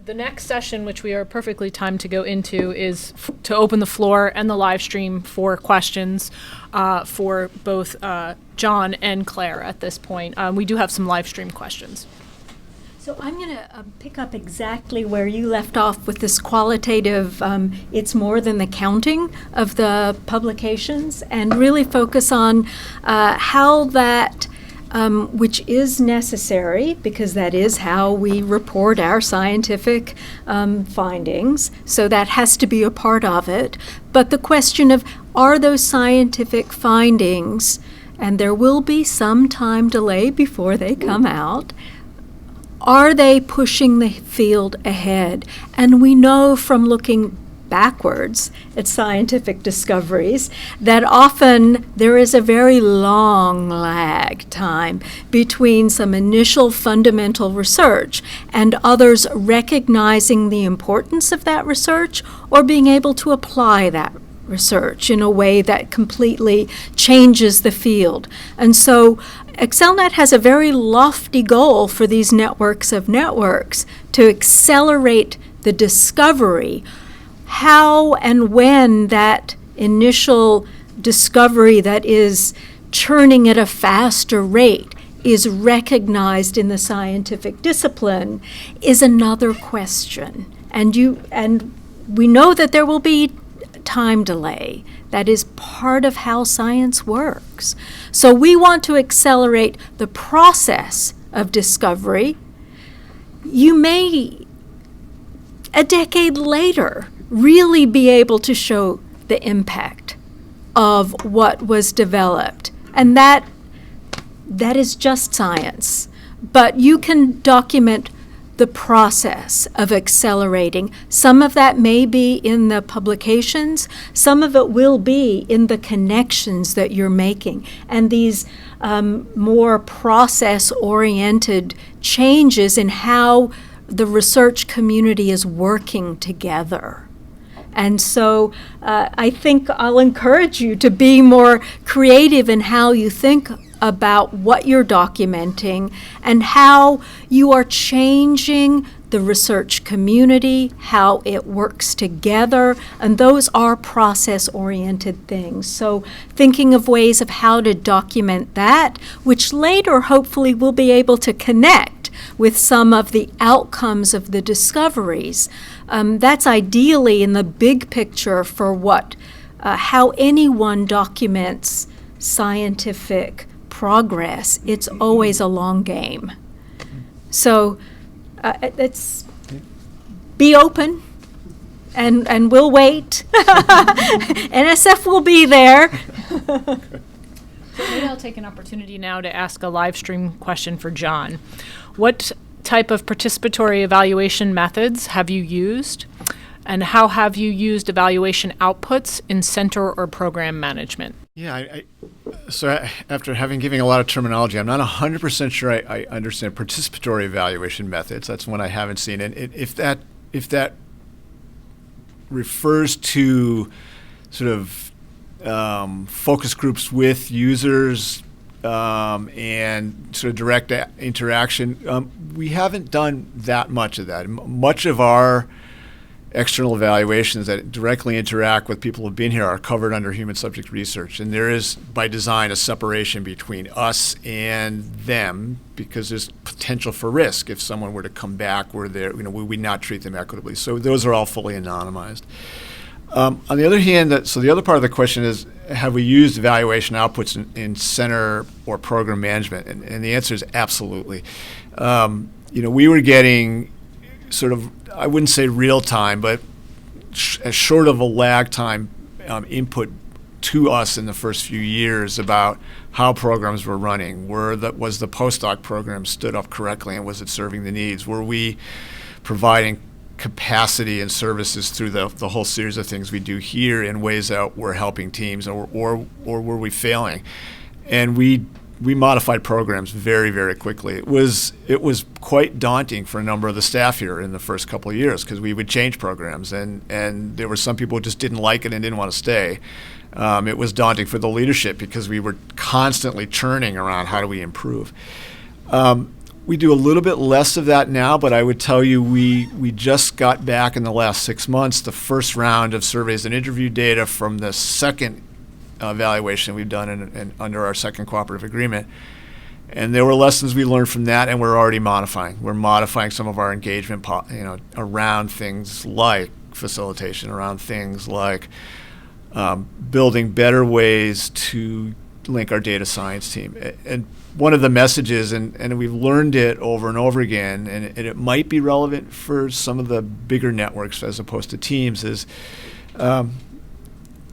The next session, which we are perfectly timed to go into, is to open the floor and the live stream for questions for both John and Claire at this point. We do have some live stream questions. So I'm going to pick up exactly where you left off with this qualitative, it's more than the counting of the publications, and really focus on how that, which is necessary, because that is how we report our scientific findings, so that has to be a part of it. But the question of, are those scientific findings, and there will be some time delay before they come out, are they pushing the field ahead? And we know from looking backwards at scientific discoveries that often there is a very long lag time between some initial fundamental research and others recognizing the importance of that research or being able to apply that research in a way that completely changes the field. And so AccelNet has a very lofty goal for these networks of networks to accelerate the discovery. How and when that initial discovery that is churning at a faster rate is recognized in the scientific discipline is another question. And we know that there will be time delay. That is part of how science works. So we want to accelerate the process of discovery. You may, a decade later, really be able to show the impact of what was developed. And that is just science. But you can document the process of accelerating. Some of that may be in the publications, some of it will be in the connections that you're making. And these more process-oriented changes in how the research community is working together. And so I think I'll encourage you to be more creative in how you think about what you're documenting and how you are changing the research community, how it works together, and those are process-oriented things. So thinking of ways of how to document that, which later hopefully we'll be able to connect with some of the outcomes of the discoveries. That's ideally in the big picture for how anyone documents scientific progress. It's always a long game. So it's be open, and we'll wait. NSF will be there. So maybe I'll take an opportunity now to ask a live stream question for John. What type of participatory evaluation methods have you used, and how have you used evaluation outputs in center or program management? Yeah, so after having given a lot of terminology, I'm not 100% sure I understand participatory evaluation methods. That's one I haven't seen. And if that refers to sort of focus groups with users and sort of direct interaction, we haven't done that much of that. Much of our external evaluations that directly interact with people who've been here are covered under human subject research. And there is, by design, a separation between us and them because there's potential for risk. If someone were to come back, we would not treat them equitably. So those are all fully anonymized. On the other hand, so the other part of the question is, have we used evaluation outputs in center or program management? And the answer is absolutely. We were getting sort of, I wouldn't say real time, but as short of a lag time input to us in the first few years about how programs were running. Was the postdoc program stood up correctly, and was it serving the needs? Were we providing capacity and services through the whole series of things we do here in ways that were helping teams, or were we failing? And we modified programs very, very quickly. It was quite daunting for a number of the staff here in the first couple of years because we would change programs, and there were some people who just didn't like it and didn't want to stay. It was daunting for the leadership because we were constantly churning around how do we improve. We do a little bit less of that now, but I would tell you we just got back in the last 6 months the first round of surveys and interview data from the second evaluation we've done under our second cooperative agreement. And there were lessons we learned from that, and we're already modifying. We're modifying some of our engagement, around things like facilitation, around things like building better ways to link our data science team. And one of the messages, and we've learned it over and over again, and it might be relevant for some of the bigger networks as opposed to teams, is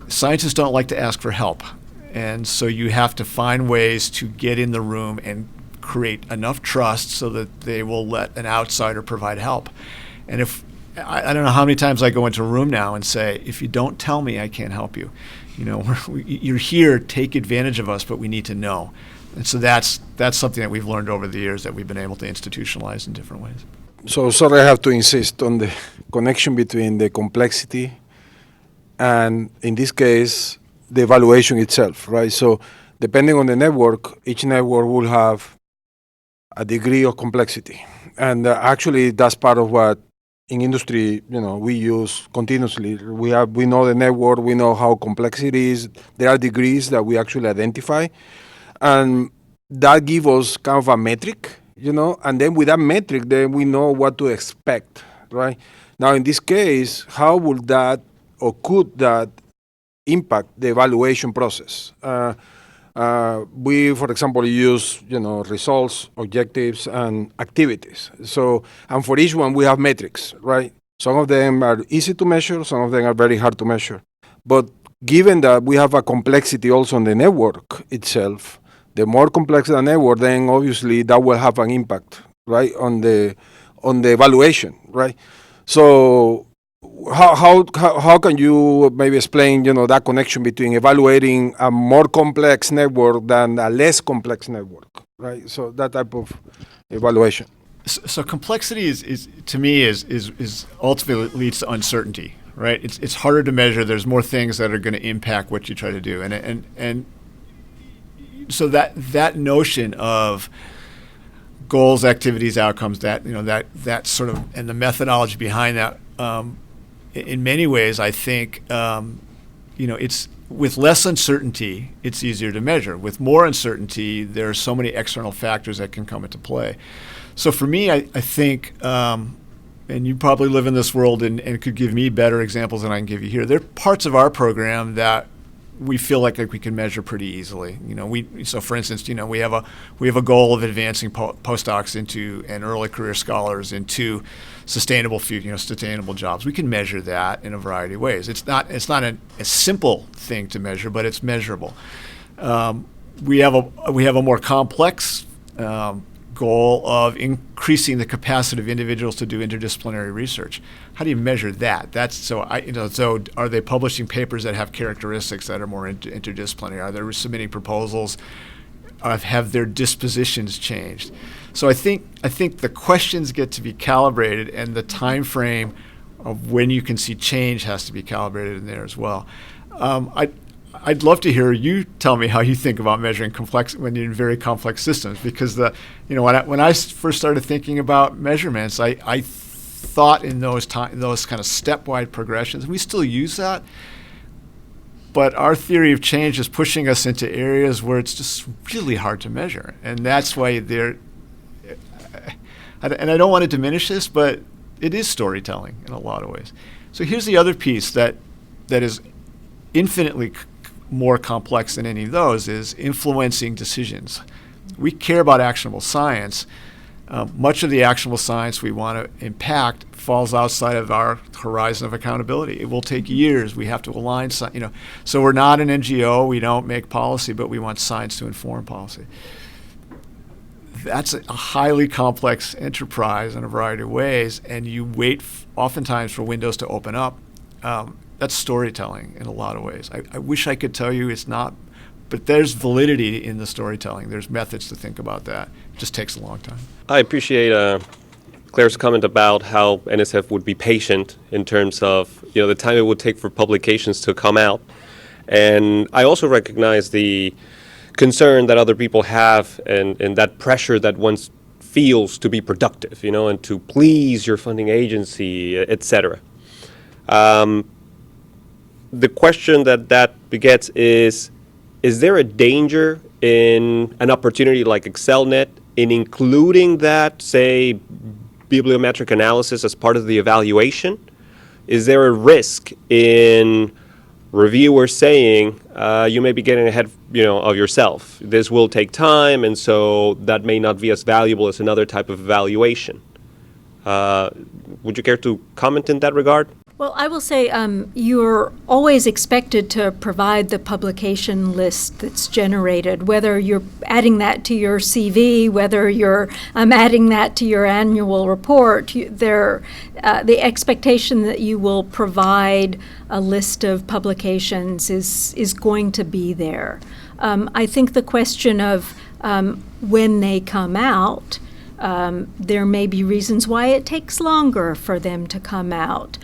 scientists don't like to ask for help. And so you have to find ways to get in the room and create enough trust so that they will let an outsider provide help. And if I don't know how many times I go into a room now and say, if you don't tell me, I can't help you. You're here, take advantage of us, but we need to know. And so that's something that we've learned over the years that we've been able to institutionalize in different ways. So sorry, I have to insist on the connection between the complexity and, in this case, the evaluation itself, right? So depending on the network, each network will have a degree of complexity. And actually, that's part of what in industry, we use continuously. We know the network, we know how complex it is. There are degrees that we actually identify. And that gives us kind of a metric, and then with that metric, then we know what to expect, right? Now, in this case, how would that or could that impact the evaluation process? We, for example, use, results, objectives, and activities. So, and for each one, we have metrics, right? Some of them are easy to measure, some of them are very hard to measure. But given that we have a complexity also on the network itself, the more complex the network, then obviously that will have an impact, right, on the evaluation, right? So how can you maybe explain, that connection between evaluating a more complex network than a less complex network, right? So that type of evaluation. So complexity is to me is ultimately leads to uncertainty, right? It's harder to measure. There's more things that are going to impact what you try to do, and so that notion of goals, activities, outcomes, that sort of, and the methodology behind that, in many ways, I think, it's with less uncertainty, it's easier to measure. With more uncertainty, there are so many external factors that can come into play. So for me, I think, and you probably live in this world and could give me better examples than I can give you here. There are parts of our program that we feel like we can measure pretty easily. So for instance, we have a goal of advancing postdocs into and early career scholars into sustainable jobs. We can measure that in a variety of ways. It's not a simple thing to measure, but it's measurable. We have a more complex goal of increasing the capacity of individuals to do interdisciplinary research. How do you measure that? So are they publishing papers that have characteristics that are more interdisciplinary? Are they submitting proposals? Have their dispositions changed? So I think the questions get to be calibrated, and the time frame of when you can see change has to be calibrated in there as well. I'd love to hear you tell me how you think about measuring complex when you're in very complex systems, because when I first started thinking about measurements, I thought in those kind of stepwise progressions. We still use that, but our theory of change is pushing us into areas where it's just really hard to measure, and that's why and I don't want to diminish this, but it is storytelling in a lot of ways. So here's the other piece that is infinitely more complex than any of those, is influencing decisions. We care about actionable science. Much of the actionable science we want to impact falls outside of our horizon of accountability. It will take years. We have to align, so we're not an NGO. We don't make policy, but we want science to inform policy. That's a highly complex enterprise in a variety of ways, and you wait oftentimes for windows to open up. That's storytelling in a lot of ways. I wish I could tell you it's not, but there's validity in the storytelling. There's methods to think about that. It just takes a long time. I appreciate Claire's comment about how NSF would be patient in terms of the time it would take for publications to come out. And I also recognize the concern that other people have and that pressure that one fields to be productive, and to please your funding agency, etc. The question that begets is there a danger in an opportunity like AccelNet in including that, say, bibliometric analysis as part of the evaluation? Is there a risk in reviewers saying, you may be getting ahead, of yourself. This will take time, and so that may not be as valuable as another type of evaluation. Would you care to comment in that regard? Well, I will say you're always expected to provide the publication list that's generated, whether you're adding that to your CV, whether you're adding that to your annual report. The expectation that you will provide a list of publications is going to be there. I think the question of when they come out, there may be reasons why it takes longer for them to come out.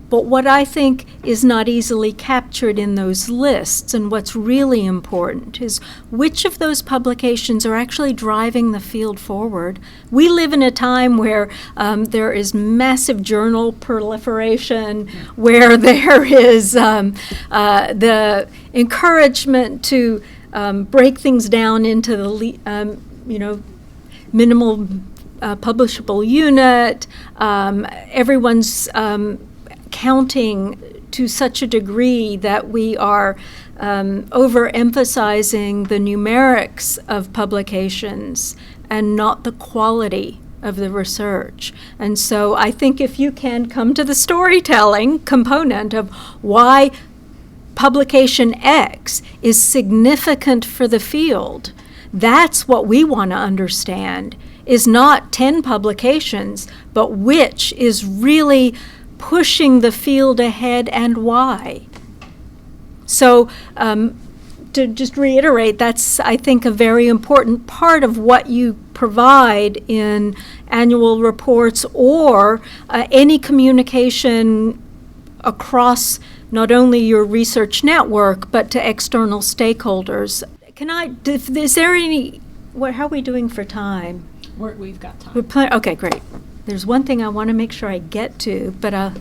But what I think is not easily captured in those lists, and what's really important, is which of those publications are actually driving the field forward. We live in a time where there is massive journal proliferation, where there is the encouragement to break things down into the minimal publishable unit. Everyone's counting to such a degree that we are overemphasizing the numerics of publications and not the quality of the research. And so I think if you can come to the storytelling component of why publication X is significant for the field, that's what we want to understand. Is not 10 publications, but which is really pushing the field ahead and why. So to just reiterate, that's, I think, a very important part of what you provide in annual reports or any communication across not only your research network, but to external stakeholders. Is there any, how are we doing for time? We've got time. Okay, great. There's one thing I want to make sure I get to, but I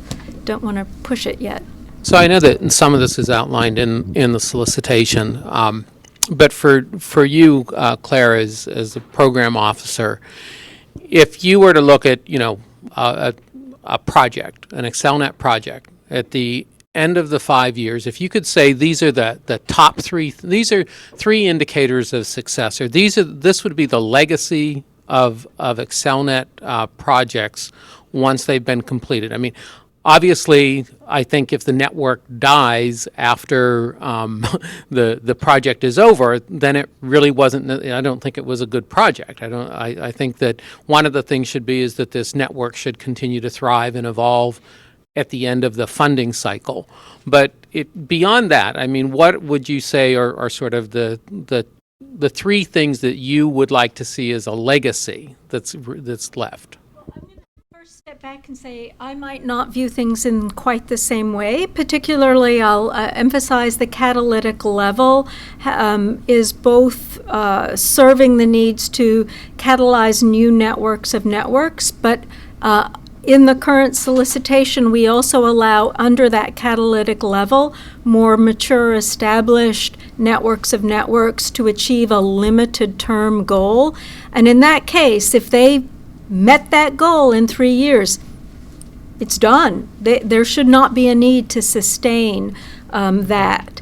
don't want to push it yet. So I know that some of this is outlined in the solicitation, but for you, Claire, as a program officer, if you were to look at a project, an AccelNet project, at the end of the 5 years, if you could say these are the top three, these are three indicators of success, or this would be the legacy of AccelNet projects once they've been completed. I mean, obviously, I think if the network dies after the project is over, then it really wasn't. I don't think it was a good project. I think that one of the things should be is that this network should continue to thrive and evolve at the end of the funding cycle. But beyond that, I mean, what would you say are sort of the three things that you would like to see as a legacy that's left? Well, I'm going to first step back and say I might not view things in quite the same way. Particularly, I'll emphasize the catalytic level is both serving the needs to catalyze new networks of networks, but in the current solicitation, we also allow, under that catalytic level, more mature, established networks of networks to achieve a limited term goal. And in that case, if they met that goal in 3 years, it's done. There should not be a need to sustain that.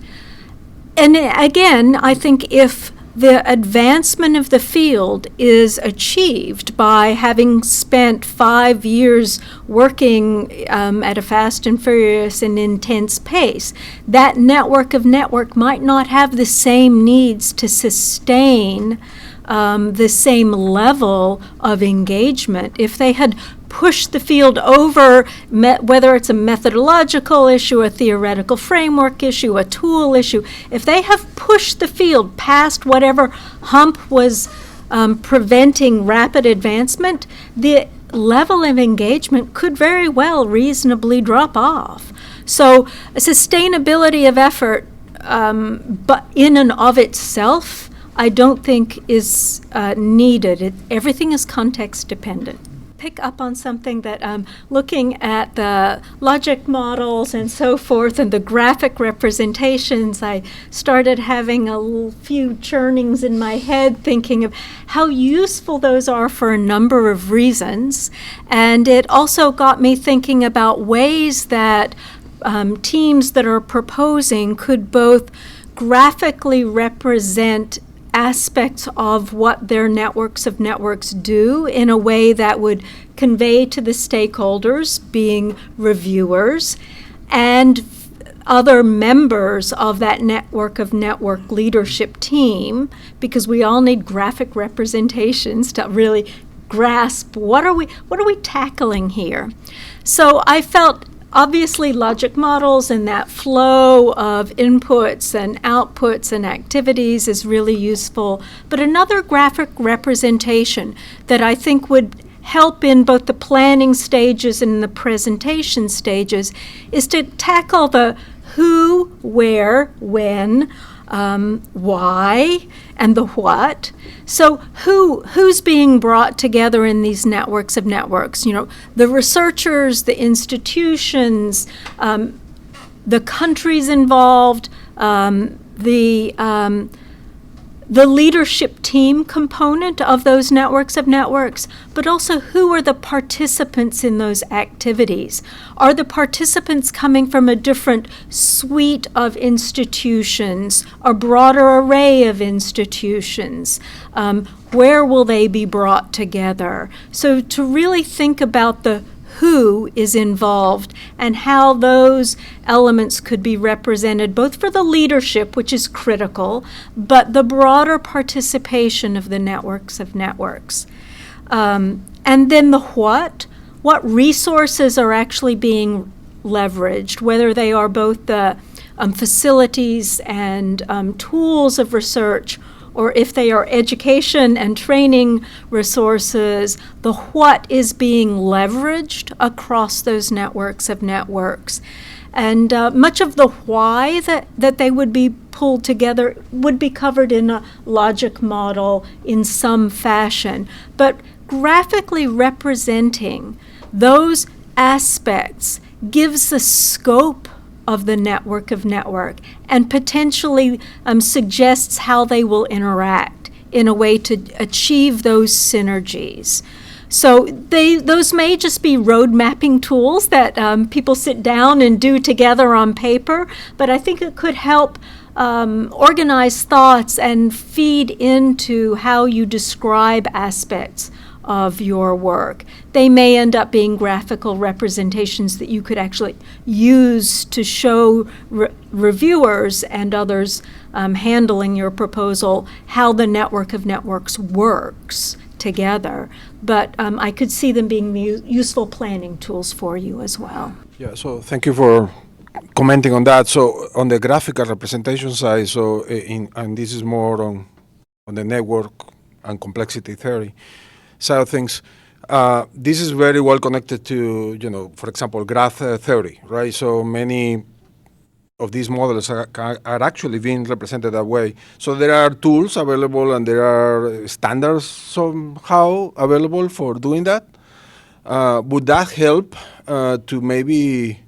And again, I think if the advancement of the field is achieved by having spent 5 years working at a fast and furious and intense pace, that network of network might not have the same needs to sustain the same level of engagement. If they had pushed the field over, whether it's a methodological issue, a theoretical framework issue, a tool issue, if they have pushed the field past whatever hump was preventing rapid advancement, the level of engagement could very well reasonably drop off. So sustainability of effort, but in and of itself, I don't think is needed. Everything is context dependent. Pick up on something that looking at the logic models and so forth and the graphic representations, I started having few churnings in my head thinking of how useful those are for a number of reasons. And it also got me thinking about ways that teams that are proposing could both graphically represent aspects of what their networks of networks do in a way that would convey to the stakeholders, being reviewers, and other members of that network of network leadership team, because we all need graphic representations to really grasp what are we tackling here. So I felt obviously logic models and that flow of inputs and outputs and activities is really useful. But another graphic representation that I think would help in both the planning stages and the presentation stages is to tackle the who, where, when, why, and the what. So who's being brought together in these networks of networks? You know, the researchers, the institutions, the countries involved, the leadership team component of those networks of networks, but also who are the participants in those activities? Are the participants coming from a different suite of institutions, a broader array of institutions? Where will they be brought together? So to really think about the who is involved and how those elements could be represented both for the leadership, which is critical, but the broader participation of the networks of networks. And then the what resources are actually being leveraged, whether they are both the facilities and tools of research, or if they are education and training resources, the what is being leveraged across those networks of networks. And much of the why that they would be pulled together would be covered in a logic model in some fashion. But graphically representing those aspects gives the scope of the network of network and potentially suggests how they will interact in a way to achieve those synergies. So those may just be road mapping tools that people sit down and do together on paper, but I think it could help organize thoughts and feed into how you describe aspects of your work. They may end up being graphical representations that you could actually use to show reviewers and others handling your proposal how the network of networks works together. But I could see them being useful planning tools for you as well. Yeah, so thank you for commenting on that. So on the graphical representation side, and this is more on the network and complexity theory side of things, this is very well connected to, for example, graph theory, right? So many of these models are actually being represented that way. So there are tools available and there are standards somehow available for doing that. Would that help to maybe,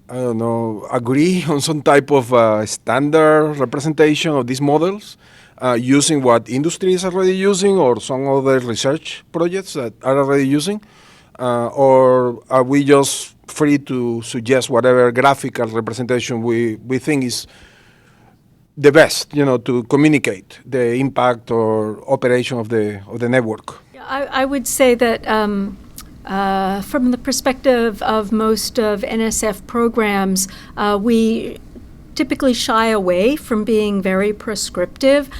I don't know, agree on some type of standard representation of these models? Using what industry is already using or some other research projects that are already using? Or are we just free to suggest whatever graphical representation we think is the best, to communicate the impact or operation of the network? Yeah, I would say that from the perspective of most of NSF programs, we typically shy away from being very prescriptive,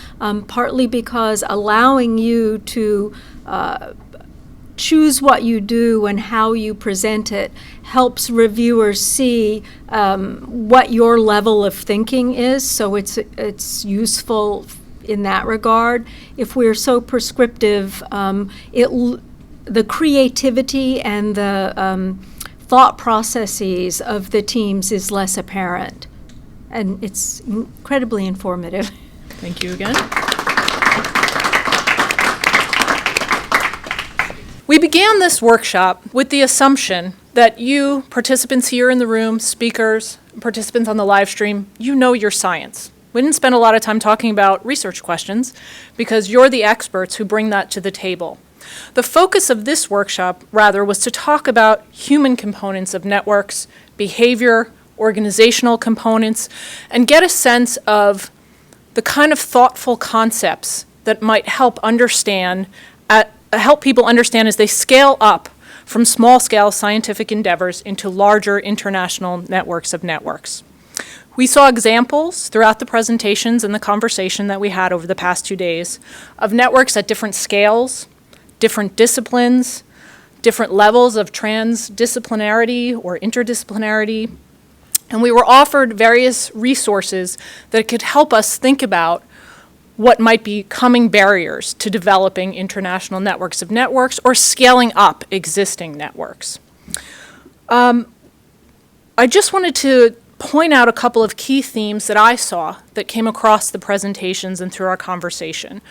partly because allowing you to choose what you do and how you present it helps reviewers see what your level of thinking is, so it's useful in that regard. If we're so prescriptive, the creativity and the thought processes of the teams is less apparent. And it's incredibly informative. Thank you again. We began this workshop with the assumption that you, participants here in the room, speakers, participants on the live stream, you know your science. We didn't spend a lot of time talking about research questions because you're the experts who bring that to the table. The focus of this workshop, rather, was to talk about human components of networks, behavior, organizational components, and get a sense of the kind of thoughtful concepts that might help people understand as they scale up from small-scale scientific endeavors into larger international networks of networks. We saw examples throughout the presentations and the conversation that we had over the past 2 days of networks at different scales, different disciplines, different levels of transdisciplinarity or interdisciplinarity, and we were offered various resources that could help us think about what might be coming barriers to developing international networks of networks or scaling up existing networks. I just wanted to point out a couple of key themes that I saw that came across the presentations and through our conversation.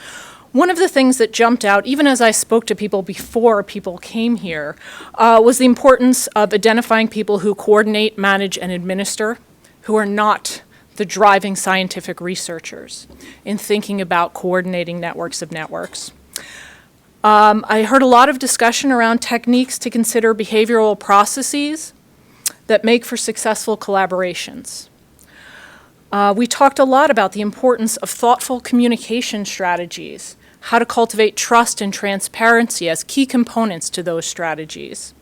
One of the things that jumped out, even as I spoke to people before people came here, was the importance of identifying people who coordinate, manage, and administer, who are not the driving scientific researchers in thinking about coordinating networks of networks. I heard a lot of discussion around techniques to consider behavioral processes that make for successful collaborations. We talked a lot about the importance of thoughtful communication strategies, how to cultivate trust and transparency as key components to those strategies.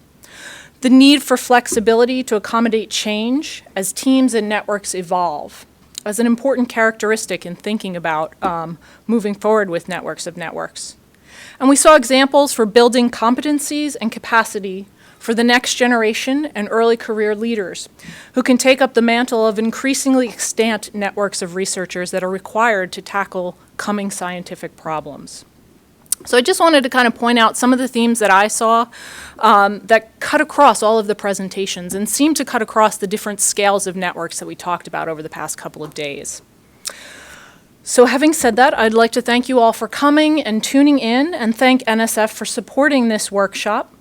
The need for flexibility to accommodate change as teams and networks evolve as an important characteristic in thinking about moving forward with networks of networks. And we saw examples for building competencies and capacity for the next generation and early career leaders who can take up the mantle of increasingly extant networks of researchers that are required to tackle coming scientific problems. So I just wanted to kind of point out some of the themes that I saw that cut across all of the presentations and seemed to cut across the different scales of networks that we talked about over the past couple of days. So having said that, I'd like to thank you all for coming and tuning in and thank NSF for supporting this workshop.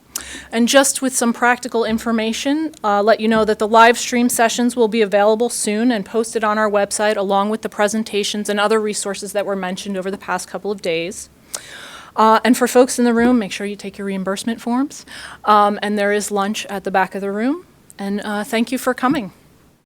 And just with some practical information, let you know that the live stream sessions will be available soon and posted on our website along with the presentations and other resources that were mentioned over the past couple of days. And for folks in the room, make sure you take your reimbursement forms. And there is lunch at the back of the room. And thank you for coming.